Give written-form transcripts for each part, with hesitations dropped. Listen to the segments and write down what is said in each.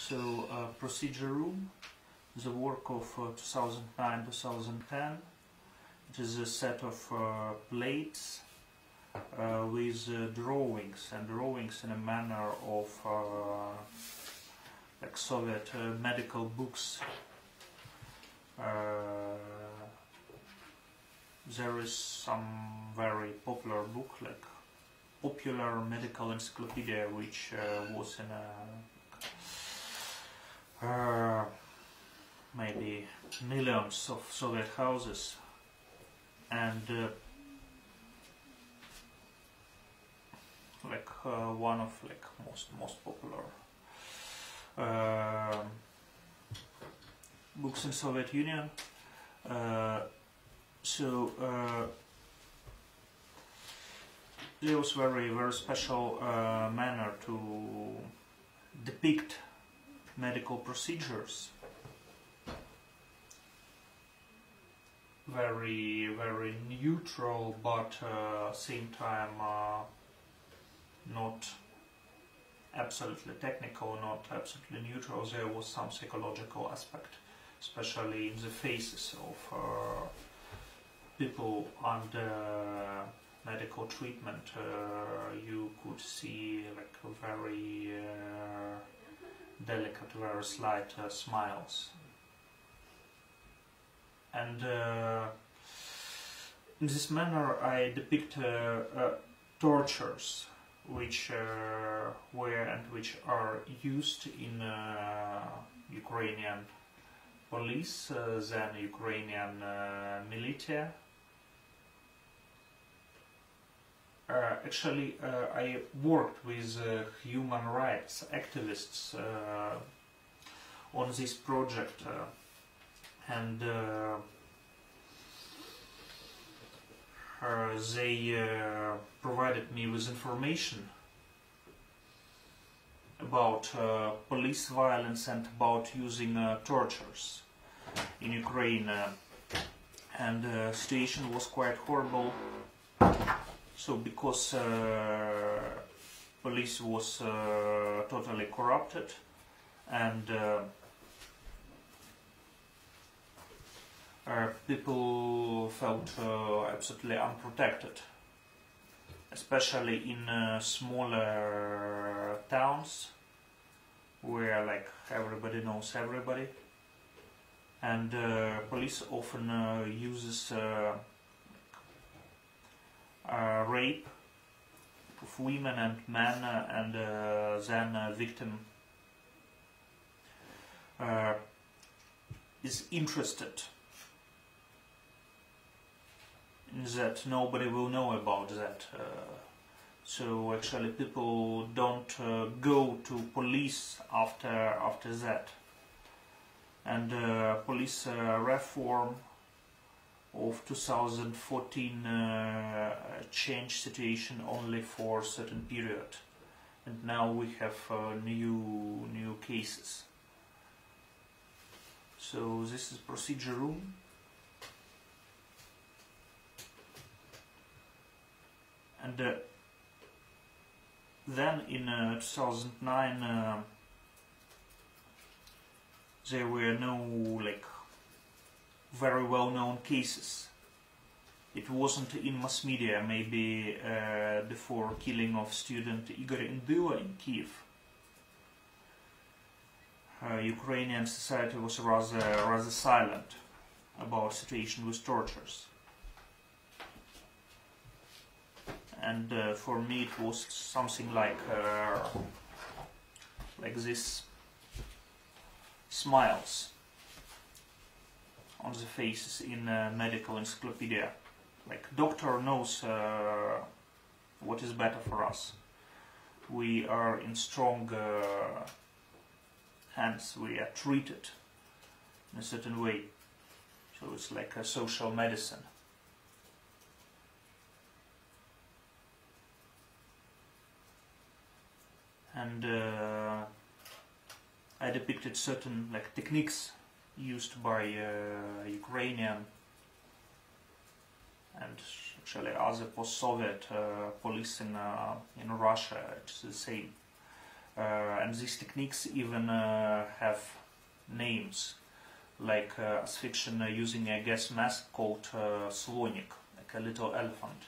So procedure room, the work of 2009-2010. It is a set of plates with drawings, and drawings in a manner of like Soviet medical books. There is some very popular book, like Popular Medical Encyclopedia, which was in maybe millions of Soviet houses, and like one of like most popular books in Soviet Union. There was very special manner to depict medical procedures. Very neutral, but same time not absolutely technical, not absolutely neutral. There was some psychological aspect, especially in the faces of people under medical treatment. You could see like very delicate, very slight smiles. And in this manner I depict tortures which were and which are used in Ukrainian police, then Ukrainian militia. Actually, I worked with human rights activists on this project, and they provided me with information about police violence and about using tortures in Ukraine, and the situation was quite horrible. So because police was totally corrupted, and people felt absolutely unprotected, especially in smaller towns where like everybody knows everybody, and police often uses rape of women and men, and then victim is interested in that nobody will know about that. So actually people don't go to police after that. And police reform of 2014 changed situation only for a certain period, and now we have new cases. So this is procedure room, and then in 2009 there were no like very well-known cases. It wasn't in mass media, maybe before killing of student Igor Indyla in Kiev. Ukrainian society was rather silent about situation with tortures. And for me it was something like this smiles on the faces in medical encyclopedia. Like doctor knows what is better for us. We are in strong hands. We are treated in a certain way. So it's like a social medicine. And I depicted certain like techniques used by Ukrainian and actually other post-Soviet police in Russia. It's the same. And these techniques even have names, like asphyxiation using a gas mask called slonik, like a little elephant.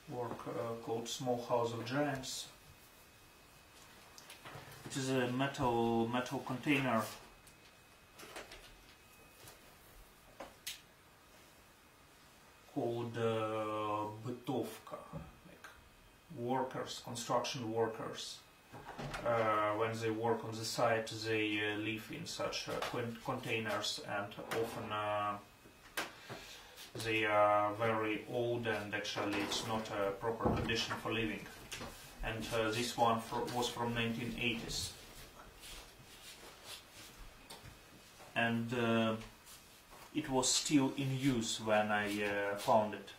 Work called Small House of Giants. It is a metal container called bytovka, like workers, construction workers. When they work on the site, they live in such containers, and often they are very old, and actually it's not a proper condition for living. And this one was from 1980s. And it was still in use when I found it.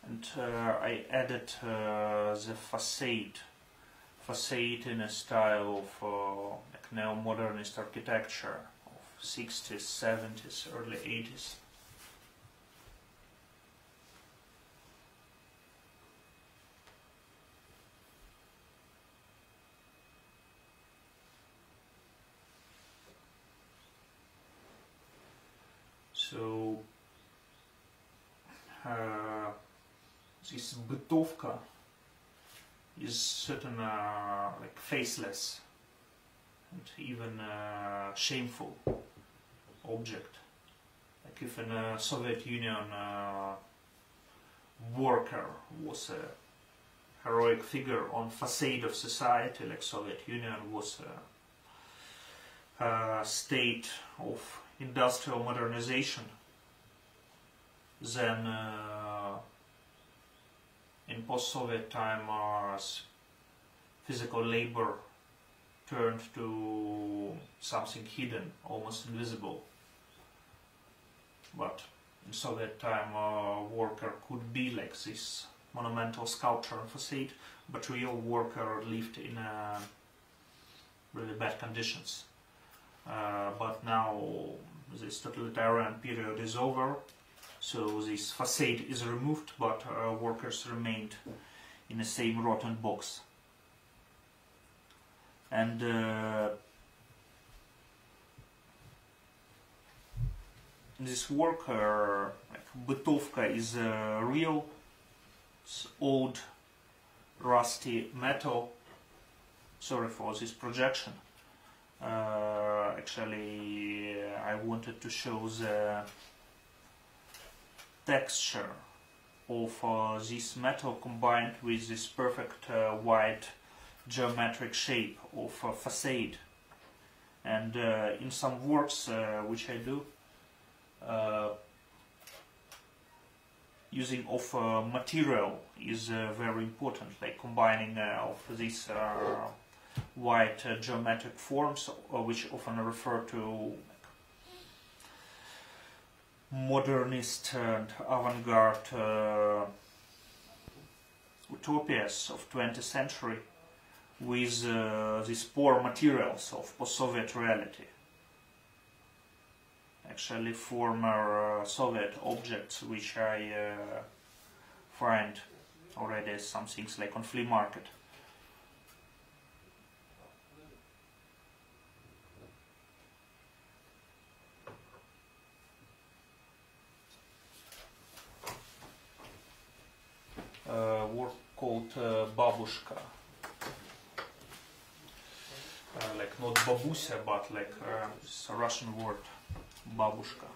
And I added the facade in a style of like neo-modernist architecture of 60s, 70s, early 80s. So this bytovka is certain like faceless and even shameful object. Like if in the Soviet Union worker was a heroic figure on facade of society, like Soviet Union was a state of industrial modernization, then in post-Soviet time physical labor turned to something hidden, almost invisible. But in Soviet time worker could be like this monumental sculpture and facade, but real worker lived in really bad conditions. But now this totalitarian period is over, so this facade is removed, but workers remained in the same rotten box. And this worker, like bytovka, is real, old, rusty metal. Sorry for this projection. Actually, I wanted to show the texture of this metal combined with this perfect white geometric shape of facade. And in some works which I do, using of material is very important, like combining of these white geometric forms, which often refer to modernist and avant-garde utopias of 20th century, with these poor materials of post-Soviet reality. Actually former Soviet objects which I find already some things like on flea market. Word called babushka, like not babuся, but like it's a Russian word, babushka.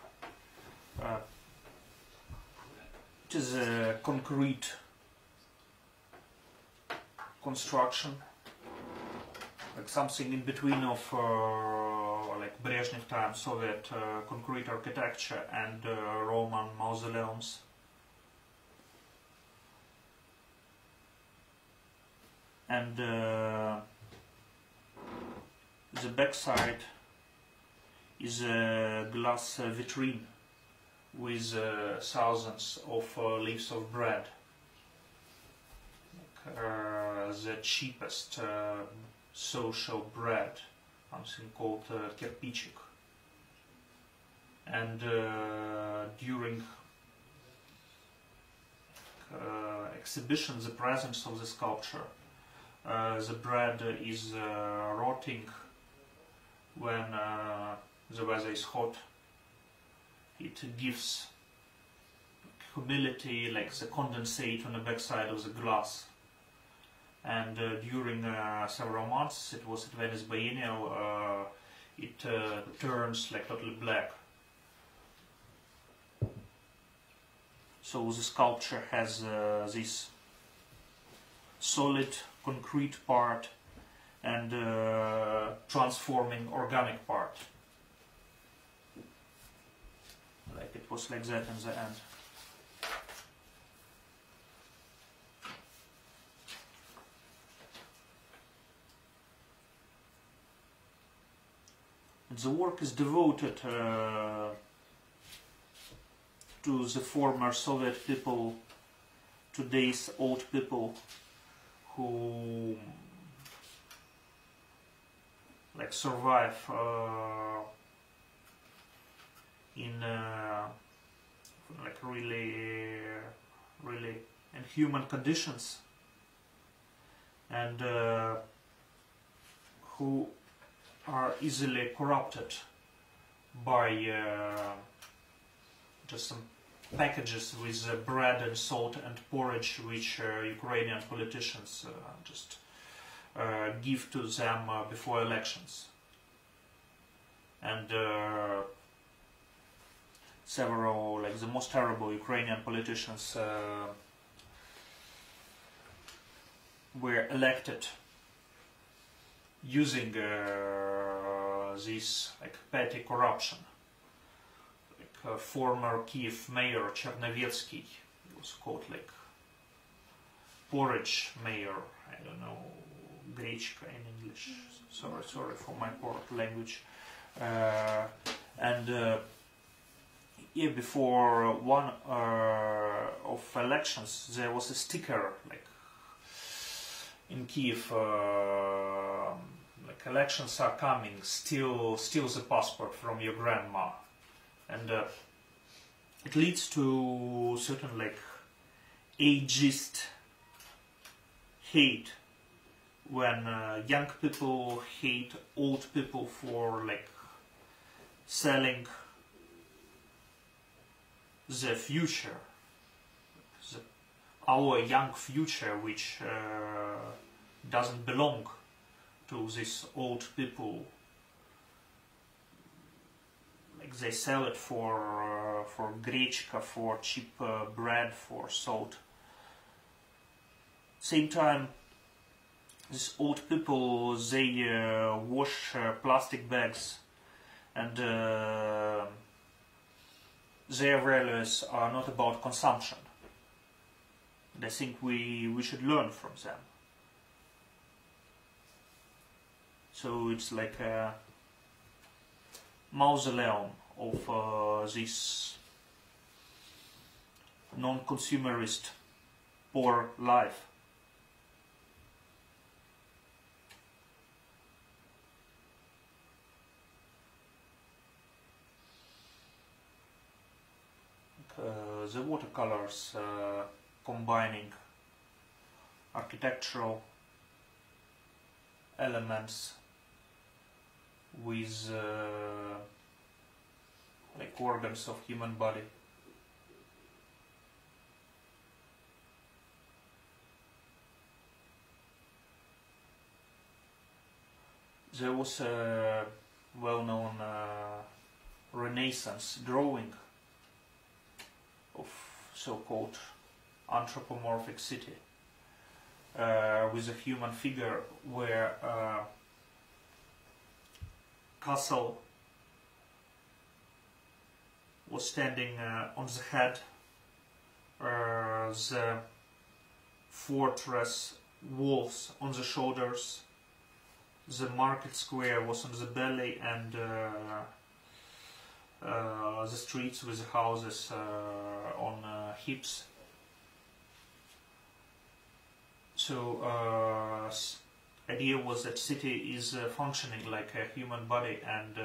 It is a concrete construction, like something in between of like Brezhnev time Soviet concrete architecture and Roman mausoleums. And the backside is a glass vitrine with thousands of leaves of bread. The cheapest social bread, something called kirpichik. And during exhibition, the presence of the sculpture, the bread is rotting when the weather is hot. It gives humidity, like the condensate on the backside of the glass. And during several months, it was at Venice Biennial, it turns like totally black. So the sculpture has this solid concrete part and transforming organic part. Like it was like that in the end. The work is devoted to the former Soviet people, today's old people who like survive in like really inhuman conditions, and who are easily corrupted by just some packages with bread and salt and porridge which Ukrainian politicians just give to them before elections. And several, like the most terrible Ukrainian politicians were elected using this like petty corruption. Like former Kiev mayor Chernovetsky was called like porridge mayor. I don't know, Grechka in English. Sorry for my poor language. And yeah, before one of elections, there was a sticker like in Kiev, like elections are coming, steal the passport from your grandma, and it leads to certain like ageist hate when young people hate old people for like selling the future, our young future, which doesn't belong to these old people. Like they sell it for grechka, for cheap bread, for salt. Same time, these old people, they wash plastic bags, and their values are not about consumption. And I think we should learn from them. So it's like a mausoleum of this non-consumerist poor life. The watercolors combining architectural elements with like organs of human body. There was a well-known Renaissance drawing of so-called anthropomorphic city with a human figure where castle was standing on the head, the fortress walls on the shoulders, the market square was on the belly, and the streets with the houses on hips. So idea was that city is functioning like a human body, and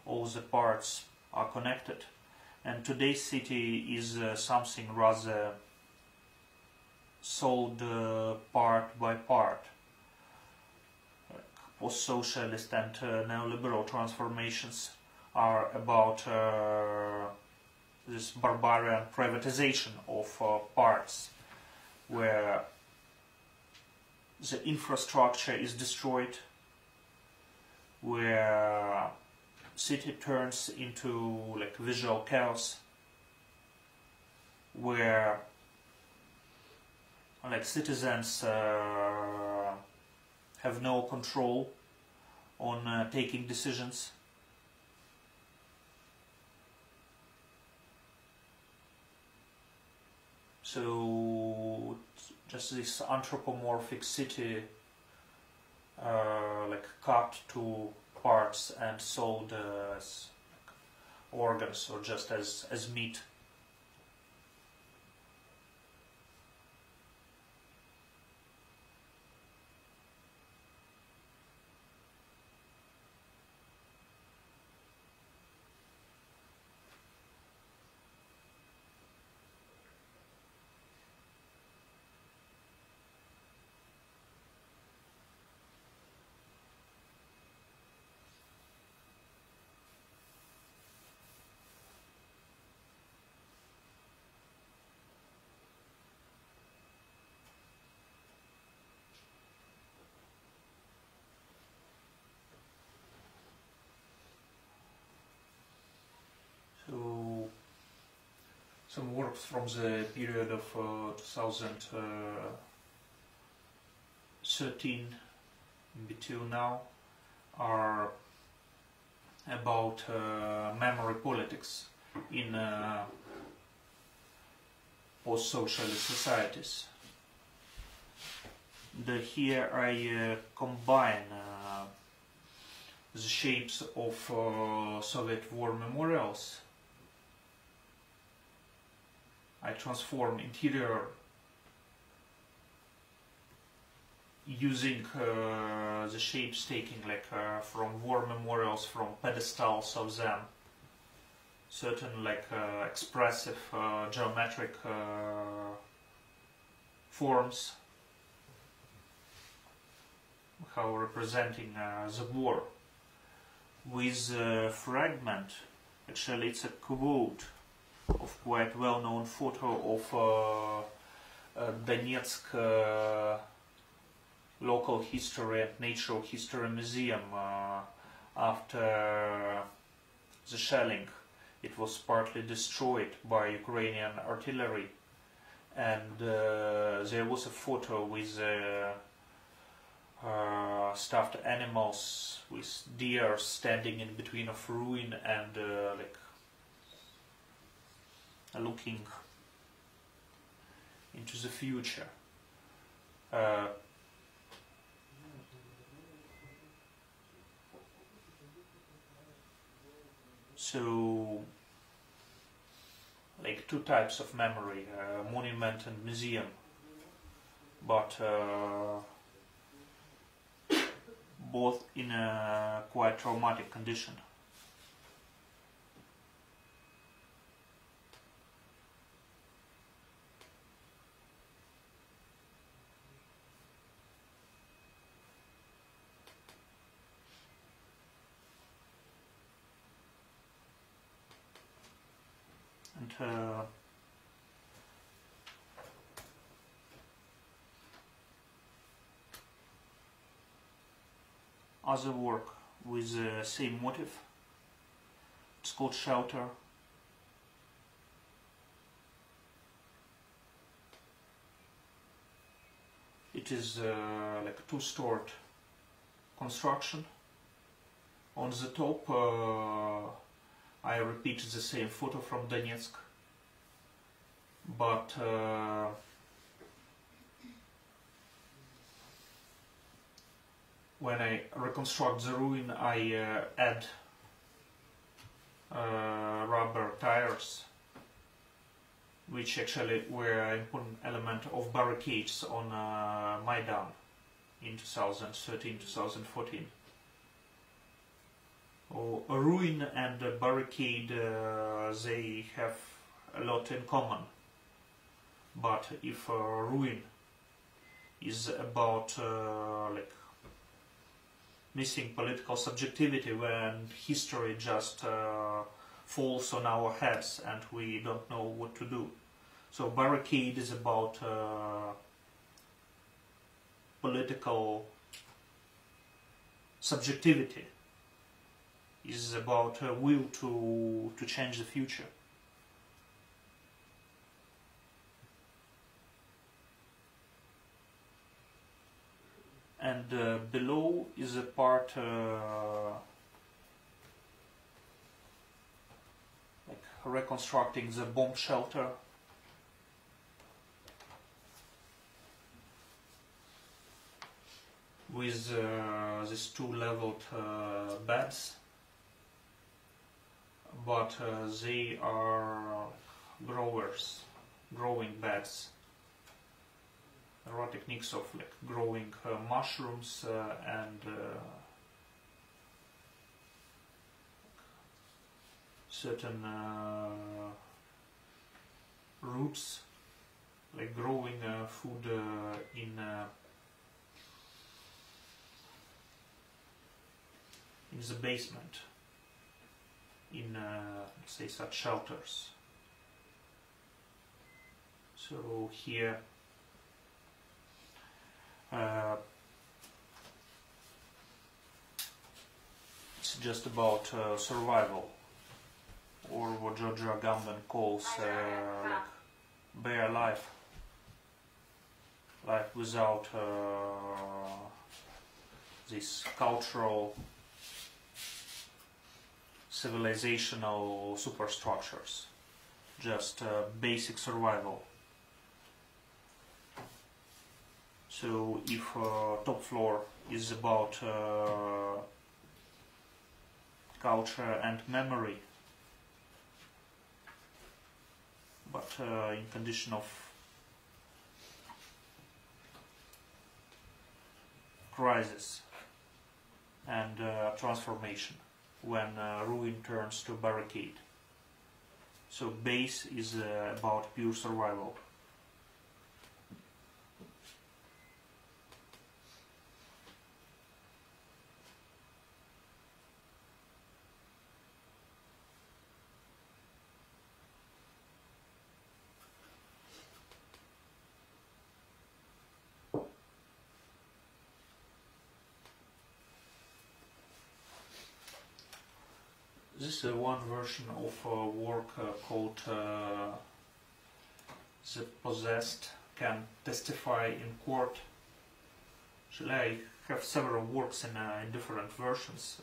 all the parts are connected. And today's city is something rather sold part by part. Post-socialist and neoliberal transformations are about this barbarian privatization of parts, where the infrastructure is destroyed, where city turns into like visual chaos, where like citizens have no control on taking decisions. So just this anthropomorphic city like cut to parts and sold as organs or just as meat. So some works from the period of 2013 until now are about memory politics in post-socialist societies. Here I combine the shapes of Soviet war memorials. I transform interior using the shapes taken like from war memorials, from pedestals of them, certain like expressive geometric forms, how representing the war, with a fragment. Actually it's a quote of quite well-known photo of Donetsk local history and natural history museum after the shelling. It was partly destroyed by Ukrainian artillery, and there was a photo with stuffed animals, with deer standing in between of ruin and like looking into the future. So like two types of memory, monument and museum, but both in a quite traumatic condition. And other work with the same motive, it's called Shelter. It is like a two-stored construction. On the top I repeat the same photo from Donetsk, but when I reconstruct the ruin, I add rubber tires, which actually were an important element of barricades on Maidan in 2013-2014. A ruin and a barricade, they have a lot in common. But if a ruin is about like missing political subjectivity, when history just falls on our heads and we don't know what to do. So barricade is about political subjectivity, is about will to change the future. And below is a part like reconstructing the bomb shelter. With these two leveled beds, but they are growing beds. There are techniques of like growing mushrooms and certain roots, like growing food in the basement, in let's say such shelters. So here it's just about survival, or what George Agamben calls like bare life, life without this cultural, civilizational superstructures, just basic survival. So if top floor is about culture and memory, but in condition of crisis and transformation, when ruin turns to barricade. So base is about pure survival. This is one version of a work called The Possessed Can Testify in Court. Actually, I have several works in different versions.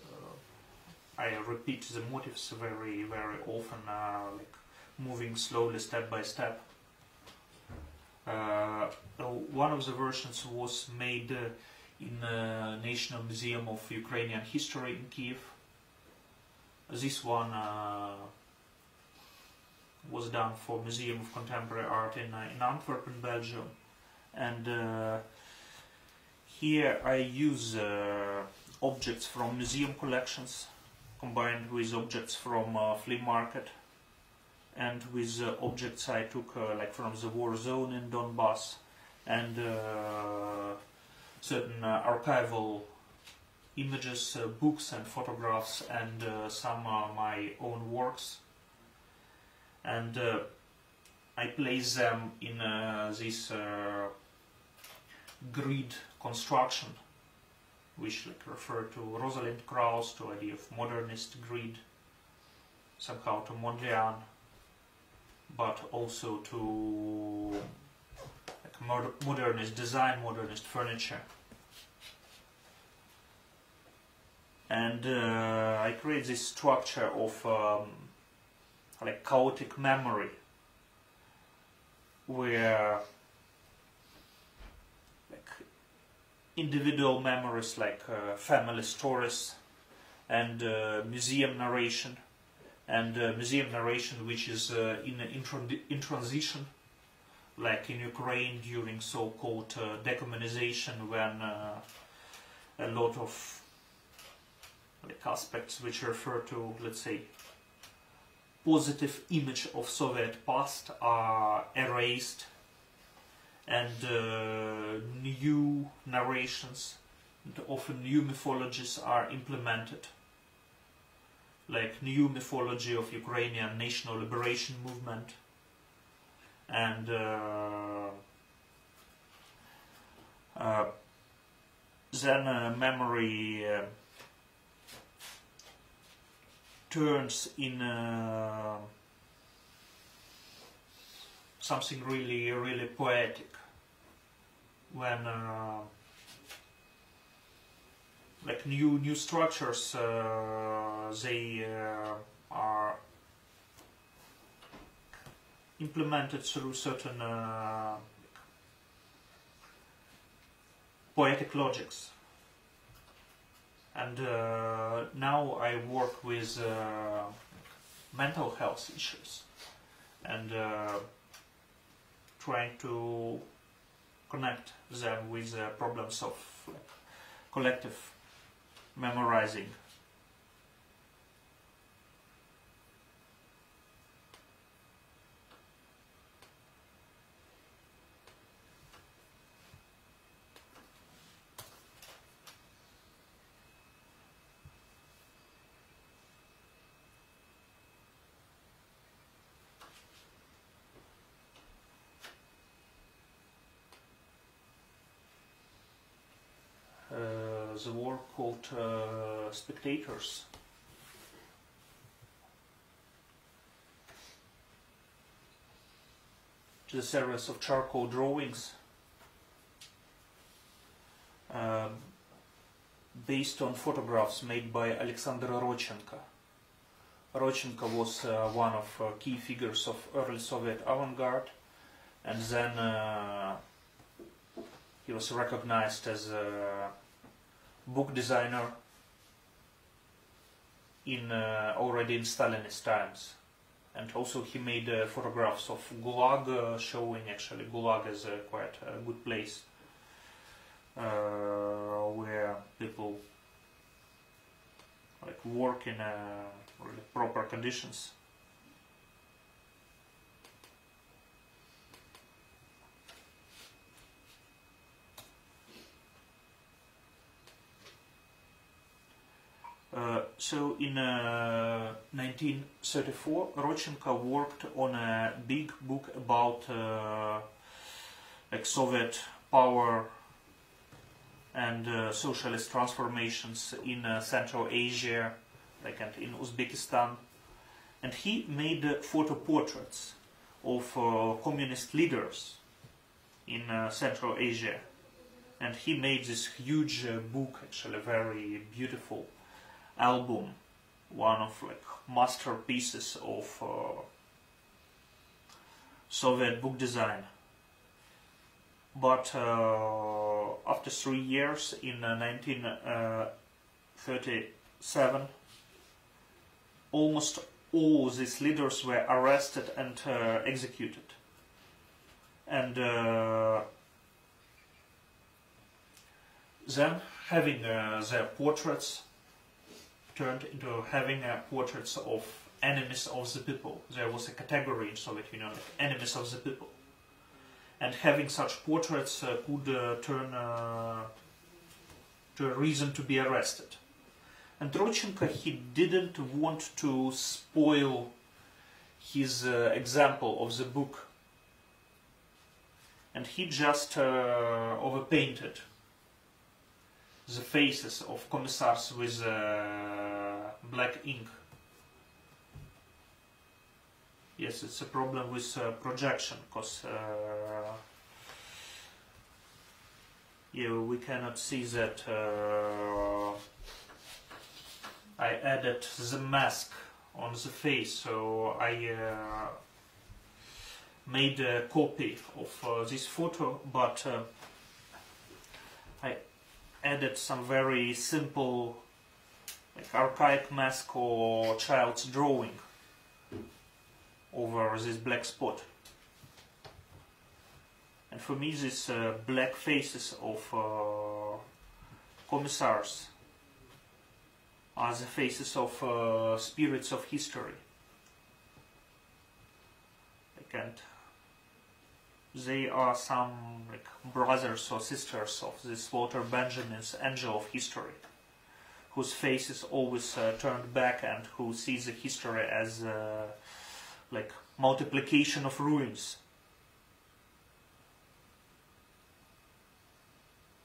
I repeat the motifs very often, like moving slowly step by step. One of the versions was made in National Museum of Ukrainian History in Kiev. This one was done for Museum of Contemporary Art in Antwerp, in Belgium, and here I use objects from museum collections combined with objects from flea market and with objects I took like from the war zone in Donbass, and certain archival images, books and photographs, and some my own works, and I place them in this grid construction, which like refer to Rosalind Krauss, to idea of modernist grid, somehow to Mondrian, but also to like modernist design, modernist furniture. And I create this structure of like chaotic memory, where like individual memories like family stories and museum narration, and museum narration which is in transition, like in Ukraine during so-called decommunization, when a lot of aspects which refer to, let's say, positive image of Soviet past are erased, and new narrations and often new mythologies are implemented, like new mythology of Ukrainian national liberation movement, and then memory turns in something really poetic, when like new structures they are implemented through certain poetic logics. And now I work with mental health issues, and trying to connect them with problems of collective memorizing. The work called Spectators. The series of charcoal drawings based on photographs made by Alexander Rodchenko. Rodchenko was one of key figures of early Soviet avant-garde, and then he was recognized as a book designer in already in Stalinist times, and also he made photographs of Gulag, showing actually Gulag as quite a good place where people like work in really proper conditions. So in 1934, Rodchenko worked on a big book about like Soviet power and socialist transformations in Central Asia, like and in Uzbekistan, and he made photo portraits of communist leaders in Central Asia, and he made this huge book, actually very beautiful album, one of like masterpieces of Soviet book design. But after 3 years, in 1937, almost all these leaders were arrested and executed. And then having their portraits turned into having portraits of enemies of the people. There was a category in Soviet Union, like enemies of the people. And having such portraits could turn to a reason to be arrested. And Rodchenko, he didn't want to spoil his example of the book. And he just overpainted the faces of commissars with black ink. Yes, it's a problem with projection, because yeah, we cannot see that I added the mask on the face, so I made a copy of this photo, but I added some very simple, like archaic mask or child's drawing over this black spot. And for me, these black faces of commissars are the faces of spirits of history. And they are some like brothers or sisters of this Walter Benjamin's angel of history, whose face is always turned back and who sees the history as like multiplication of ruins.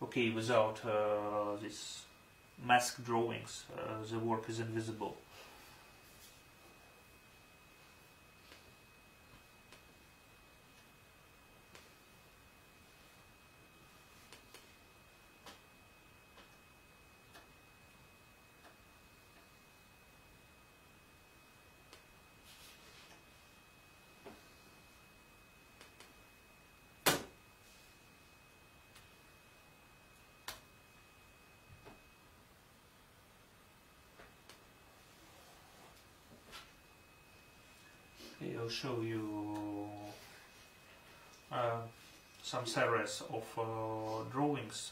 Okay, without these mask drawings, the work is invisible. I'll show you some series of drawings,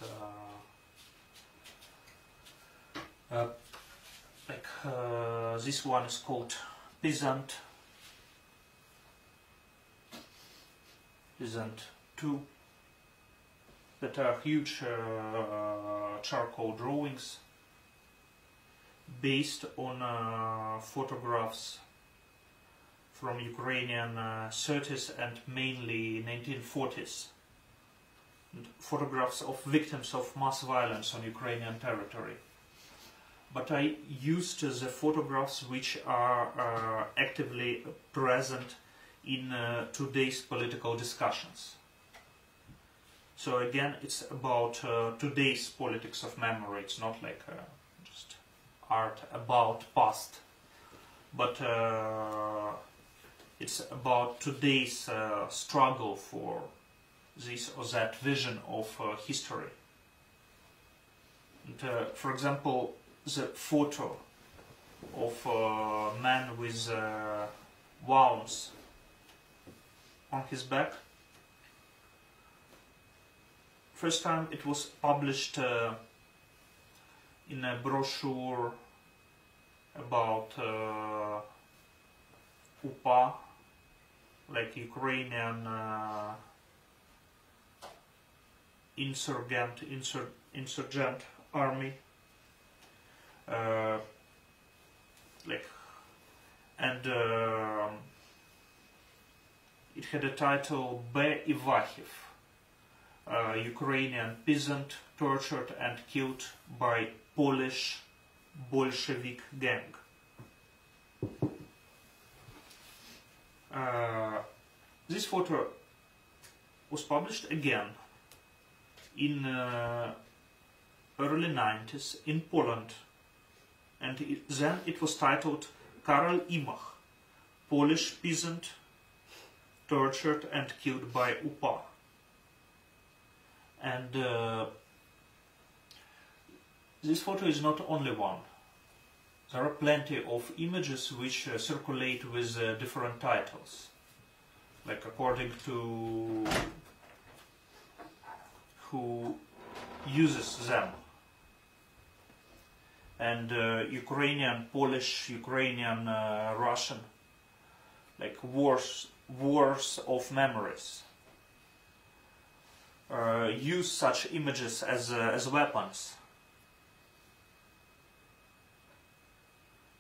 this one is called Peasant 2, that are huge charcoal drawings based on photographs from Ukrainian 30s and mainly 1940s. And photographs of victims of mass violence on Ukrainian territory. But I used the photographs which are actively present in today's political discussions. So again, it's about today's politics of memory. It's not like just art about past, but it's about today's struggle for this or that vision of history. And, for example, the photo of a man with wounds on his back. First time it was published in a brochure about UPA, like Ukrainian insurgent army, it had a title Be Ivahiv, Ukrainian peasant tortured and killed by Polish Bolshevik gang. This photo was published again in early 90s in Poland, and then it was titled Karol Imach, Polish peasant tortured and killed by UPA. And this photo is not only one. There are plenty of images which circulate with different titles, like according to who uses them. And Ukrainian, Polish, Ukrainian, Russian, like wars of memories, use such images as weapons.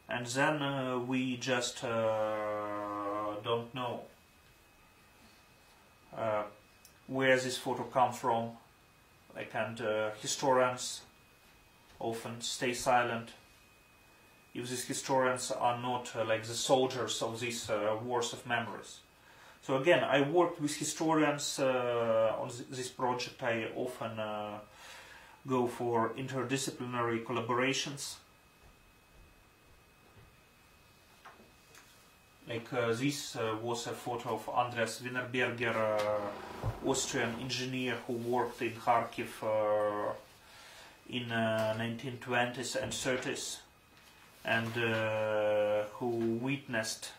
And then we just don't know where this photo come from, like, and historians often stay silent if these historians are not like the soldiers of these wars of memories. So again, I worked with historians on this project. I often go for interdisciplinary collaborations. Like this was a photo of Andreas Wienerberger, Austrian engineer who worked in Kharkiv in 1920s and 30s, and who witnessed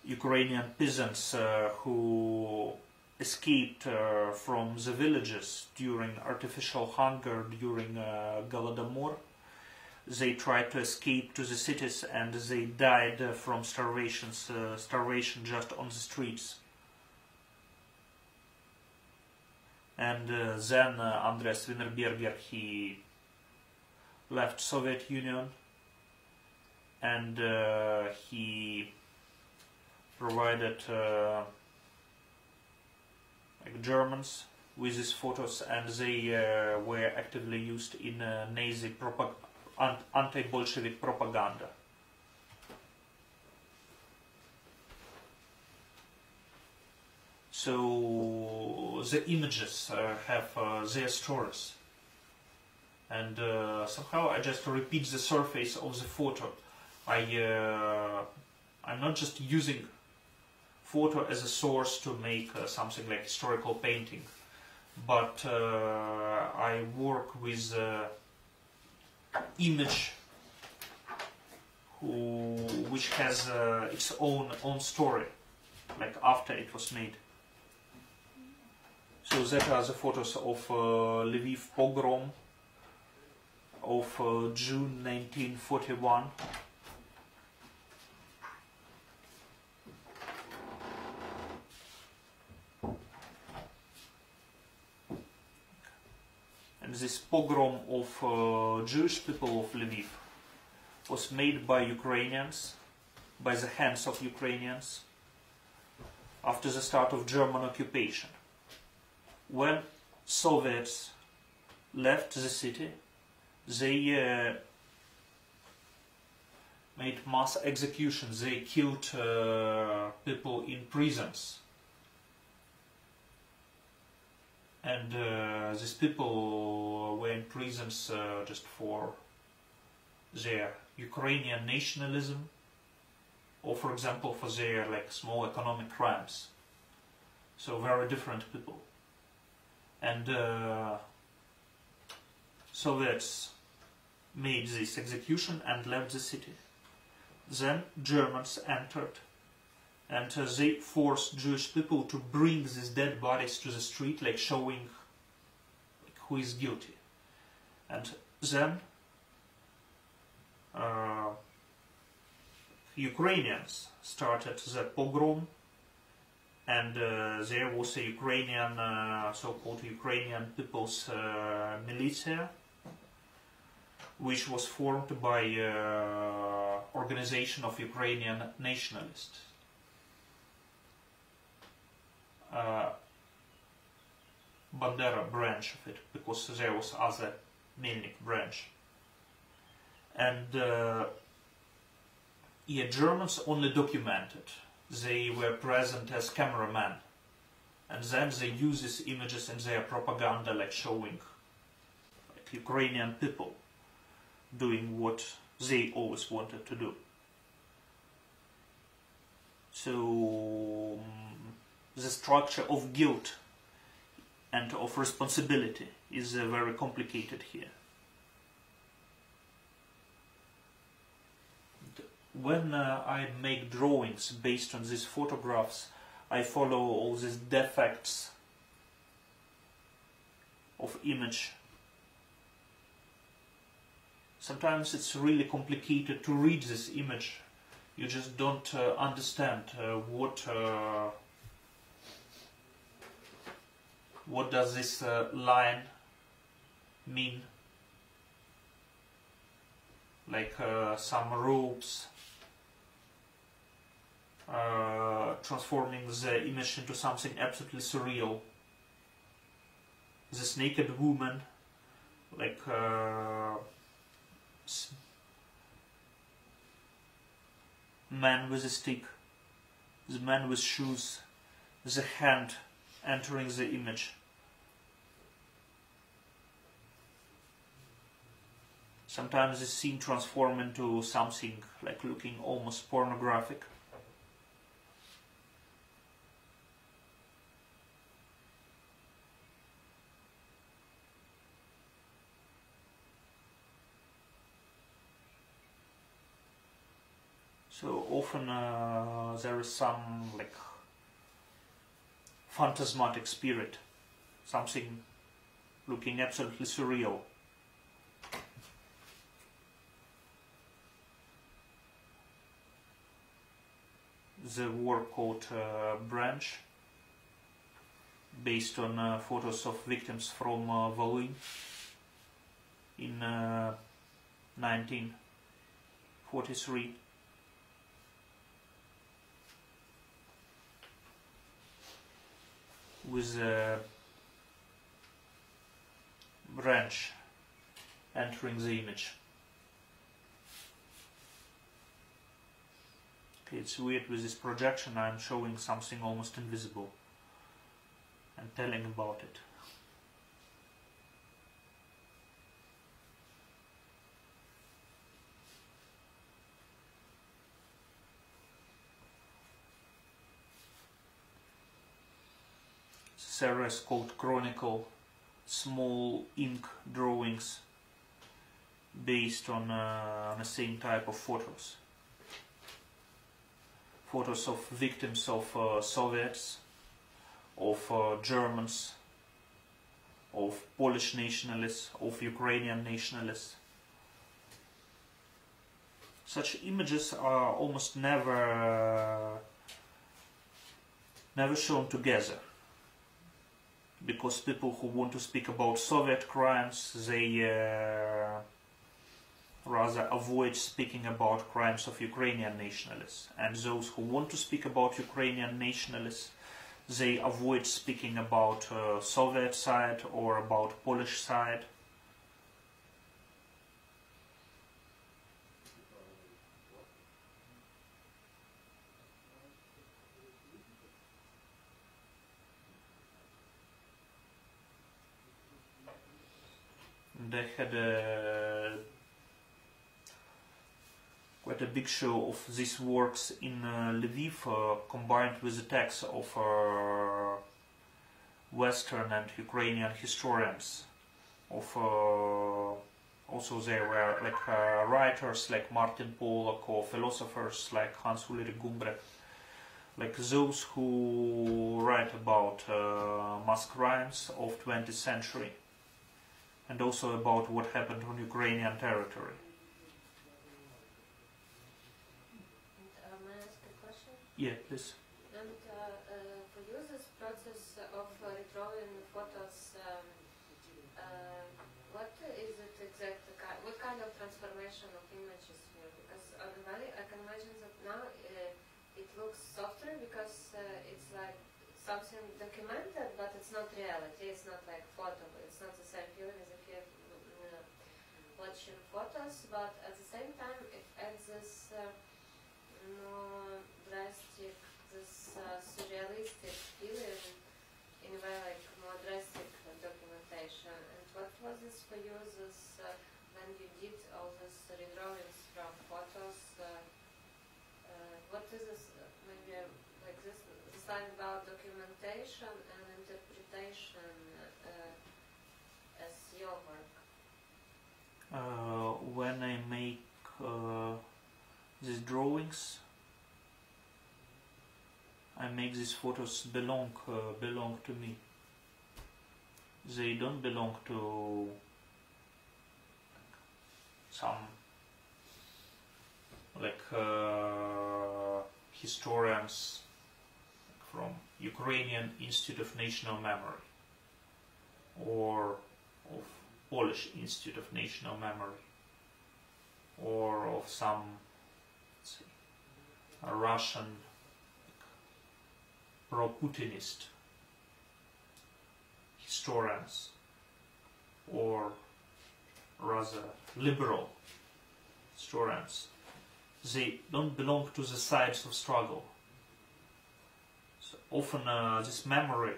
Ukrainian peasants who escaped from the villages during artificial hunger during Golodomor. They tried to escape to the cities and they died from starvation just on the streets. And then Andres Wienerberger, he left Soviet Union, and he provided like Germans with his photos, and they were actively used in Nazi anti-Bolshevik propaganda. So the images have their stories, and somehow I just repeat the surface of the photo. I'm not just using photo as a source to make something like historical painting, but I work with image which has its own story, like after it was made. So that are the photos of Lviv pogrom of June 1941. And this pogrom of Jewish people of Lviv was made by Ukrainians, by the hands of Ukrainians, after the start of German occupation. When Soviets left the city, they made mass executions. They killed people in prisons. And these people were in prisons just for their Ukrainian nationalism, or for example for their like small economic crimes. So very different people. And Soviets made this execution and left the city. Then Germans entered, and they forced Jewish people to bring these dead bodies to the street, like showing like, who is guilty. And then Ukrainians started the pogrom, and there was a Ukrainian, so-called Ukrainian People's Militia, which was formed by Organization of Ukrainian Nationalists. Bandera branch of it, because there was other Melnik branch. And yeah, Germans only documented. They were present as cameramen, and then they use these images in their propaganda, like showing like, Ukrainian people doing what they always wanted to do. So the structure of guilt and of responsibility is very complicated here. When I make drawings based on these photographs, I follow all these defects of image. Sometimes it's really complicated to read this image. You just don't understand what does this line mean. Like some ropes transforming the image into something absolutely surreal. This naked woman, like man with a stick, the man with shoes, the hand entering the image. Sometimes the scene transforms into something like looking almost pornographic. So often there is some like phantasmatic spirit, something looking absolutely surreal. The work called Branch, based on photos of victims from Volyn in 1943. With a branch entering the image. Okay, it's weird with this projection, I'm showing something almost invisible and telling about it. This area is called Chronicle, small ink drawings based on the same type of photos. Photos of victims of Soviets, of Germans, of Polish nationalists, of Ukrainian nationalists. Such images are almost never shown together, because people who want to speak about Soviet crimes, they rather avoid speaking about crimes of Ukrainian nationalists, and those who want to speak about Ukrainian nationalists, they avoid speaking about Soviet side or about Polish side. They had quite a big show of these works in Lviv, combined with the texts of Western and Ukrainian historians. Also there were like writers like Martin Polak, or philosophers like Hans Ulrich Gumbrech, like those who write about mass crimes of 20th century, and also about what happened on Ukrainian territory. May I ask a question? Yeah, please. And for you, this process of redrawing photos, what is it exactly? What kind of transformation of images here? Because ordinarily, I can imagine that now it looks softer because it's like something documented, but it's not reality. It's not like photo. It's not the same feeling as if you're watching photos. But at the same time, it adds this more drastic, this surrealistic feeling, in a way, like more drastic documentation. And what was this for you? This when you did all these redrawings from photos? What is this? Maybe like this line about documentation and interpretation as your work. When I make these drawings, I make these photos belong to me. They don't belong to some like historians from Ukrainian Institute of National Memory or of Polish Institute of National Memory or of some, let's say, a Russian pro-Putinist historians, or rather liberal historians. They don't belong to the sides of struggle. So often this memory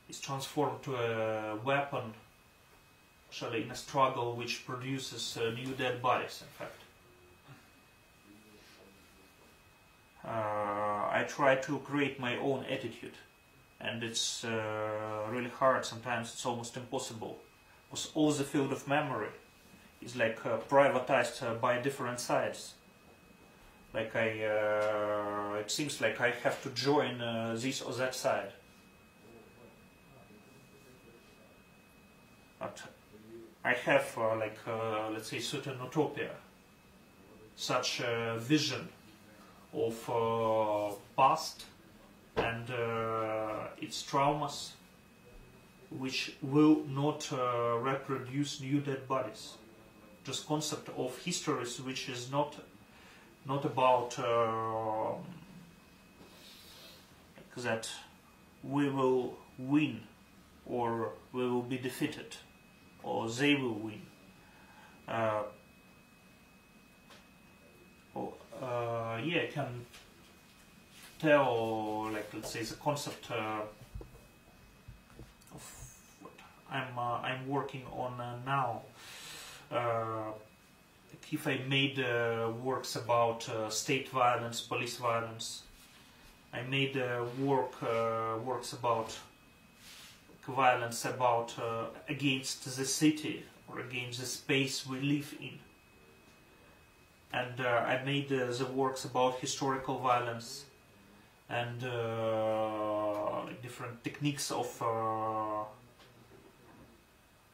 is transformed to a weapon, actually in a struggle which produces new dead bodies, in fact. I try to create my own attitude, and it's really hard. Sometimes it's almost impossible, because all the field of memory is like privatized by different sides. like it seems like I have to join this or that side. But I have let's say certain utopia, such a vision of past and its traumas, which will not reproduce new dead bodies. Just concept of histories which is not about that we will win or we will be defeated or they will win. Yeah, I can tell, like, let's say, the concept of what I'm working on now. If I made works about state violence, police violence, I made works about violence about against the city or against the space we live in. And I made the works about historical violence and different techniques of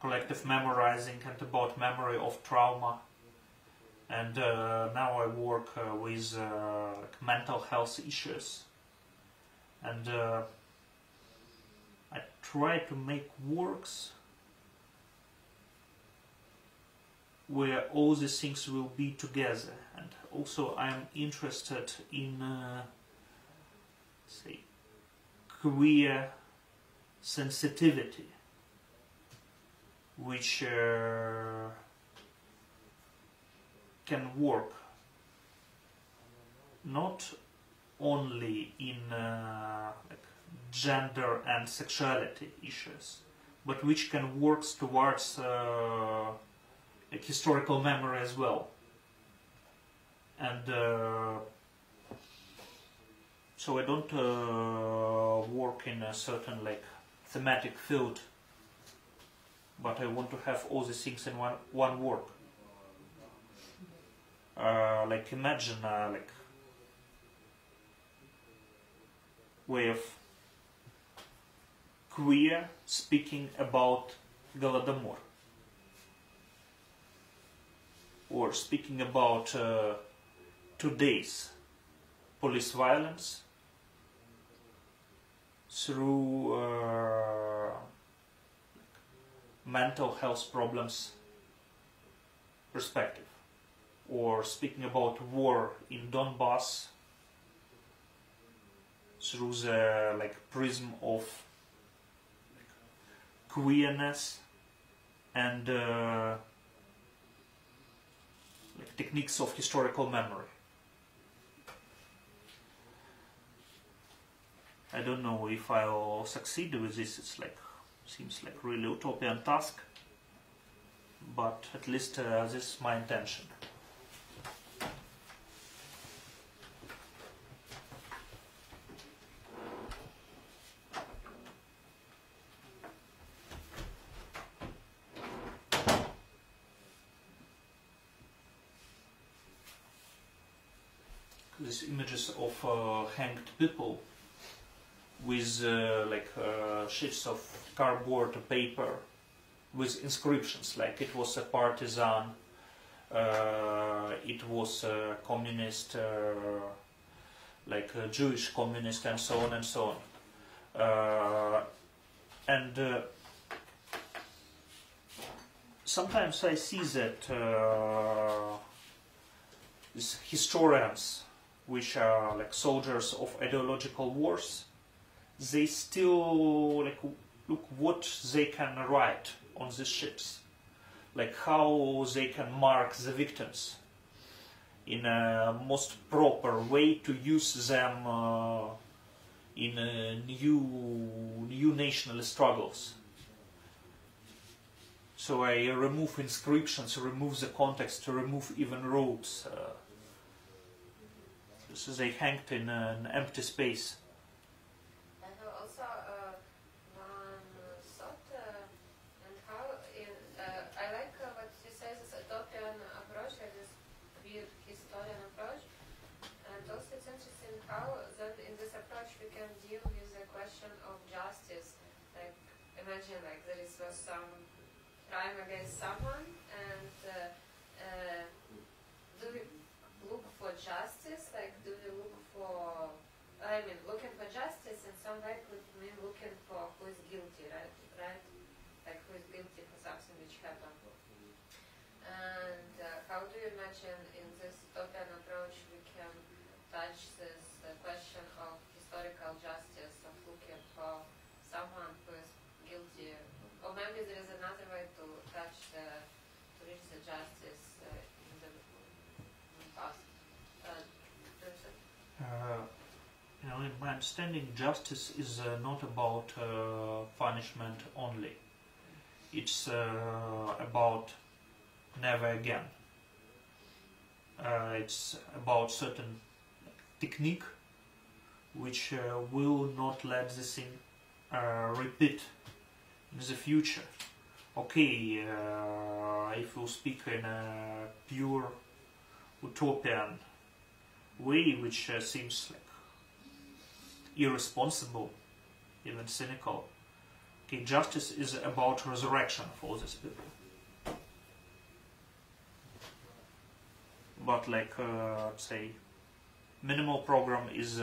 collective memorizing and about memory of trauma. And now I work with mental health issues. And I try to make works where all these things will be together. And also I'm interested in say queer sensitivity, which can work not only in like gender and sexuality issues, but which can work towards like historical memory as well. And so I don't work in a certain like thematic field, but I want to have all these things in one work. Like imagine like way of queer speaking about Голодомор, or speaking about today's police violence through mental health problems perspective, or speaking about war in Donbass through the like prism of queerness and like techniques of historical memory. I don't know if I'll succeed with this. It's like seems like really utopian task, but at least this is my intention. These images of hanged people with like sheets of cardboard paper with inscriptions, like it was a partisan, it was a communist, like a Jewish communist, and so on and so on. And sometimes I see that these historians, which are like soldiers of ideological wars, they still like look what they can write on these ships, like how they can mark the victims in a most proper way to use them in new national struggles. So I remove inscriptions, remove the context, remove even roads. So they hanged in an empty space. I have also one thought, and how I like what you say, this utopian approach, like this queer historian approach, imagine like there was some crime against someone, and do we look for justice? Like, do we look for, I mean, looking for justice in some way could mean looking for who is guilty, right? Right? Like, who is guilty for something which happened. And how do you imagine in this utopian approach we can touch this question of historical justice, of looking for someone who is guilty? Or maybe there is another way to touch to reach the justice in the past. You know, in my understanding, justice is not about punishment only. It's about never again. It's about certain technique which will not let the thing repeat in the future. Okay, if we speak in a pure utopian way, which seems like irresponsible, even cynical. Okay, justice is about resurrection of all these people. But like, say, minimal program is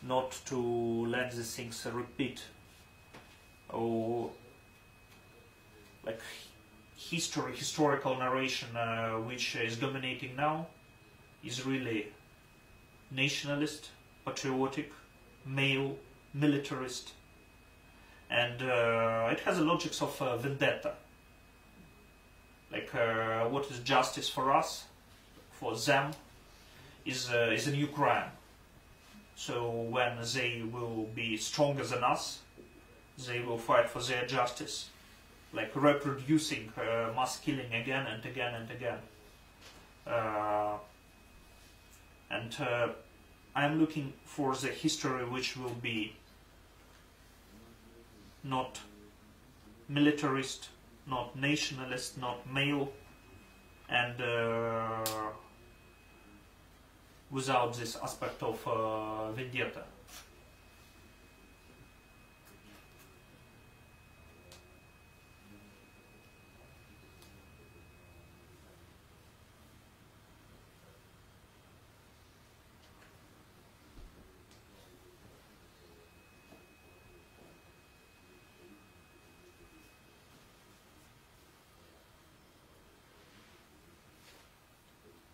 not to let the things repeat. Or like historical narration which is dominating now is really nationalist, patriotic, male, militarist, and it has the logics of vendetta. Like what is justice for us, for them, is a new crime. So when they will be stronger than us, they will fight for their justice, like reproducing mass killing again and again and again. And I'm looking for the history which will be not militarist, not nationalist, not male, and without this aspect of vendetta.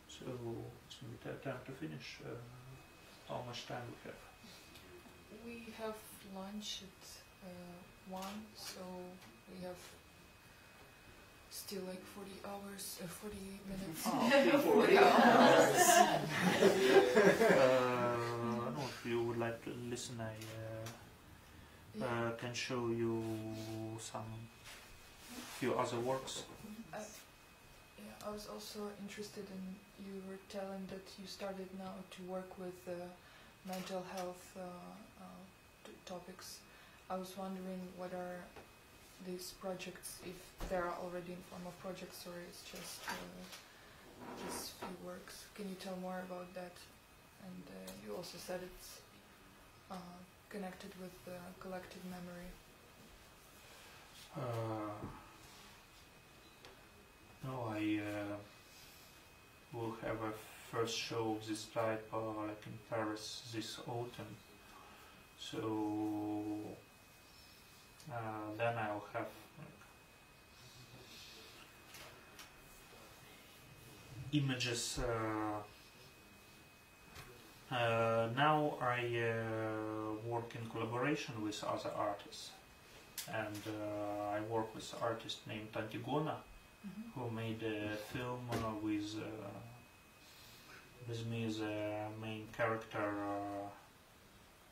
So it's time to finish. How much time we have? We have lunch at 1, so we have still like 40 hours, 40 minutes. Oh, okay. 40 hours. No, if you would like to listen, I can show you some few other works. I was also interested in, you were telling that you started now to work with mental health topics. I was wondering what are these projects, if they're already in form of projects or it's just few works. Can you tell more about that? And you also said it's connected with collective memory. No, I will have a first show of this type like in Paris this autumn. So then I'll have like, images. Now I work in collaboration with other artists, and I work with an artist named Antigona, who made a film with me as a main character,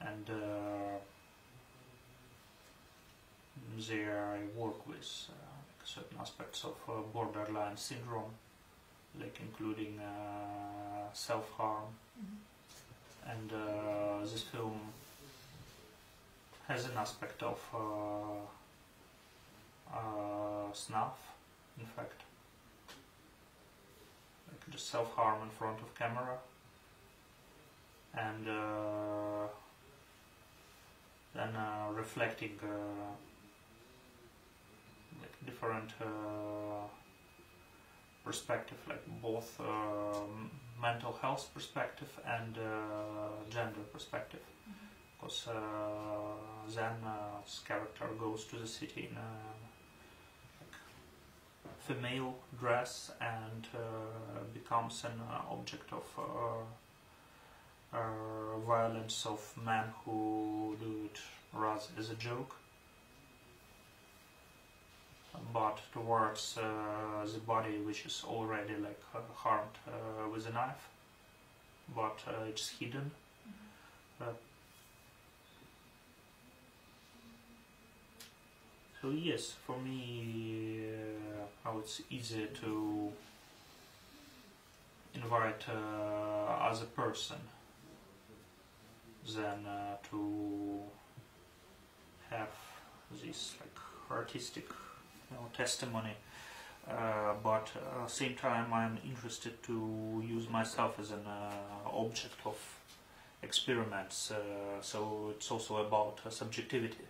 and there I work with certain aspects of borderline syndrome, like including self-harm, and this film has an aspect of snuff, in fact, like just self-harm in front of camera, and then reflecting different perspective, like both mental health perspective and gender perspective. Because then this character goes to the city in a female dress and becomes an object of violence of men who do it rather as a joke, but towards the body which is already like harmed with a knife, but it's hidden. So yes, for me, how it's easier to invite other person than to have this like artistic, testimony. But at the same time, I'm interested to use myself as an object of experiments. So it's also about subjectivity.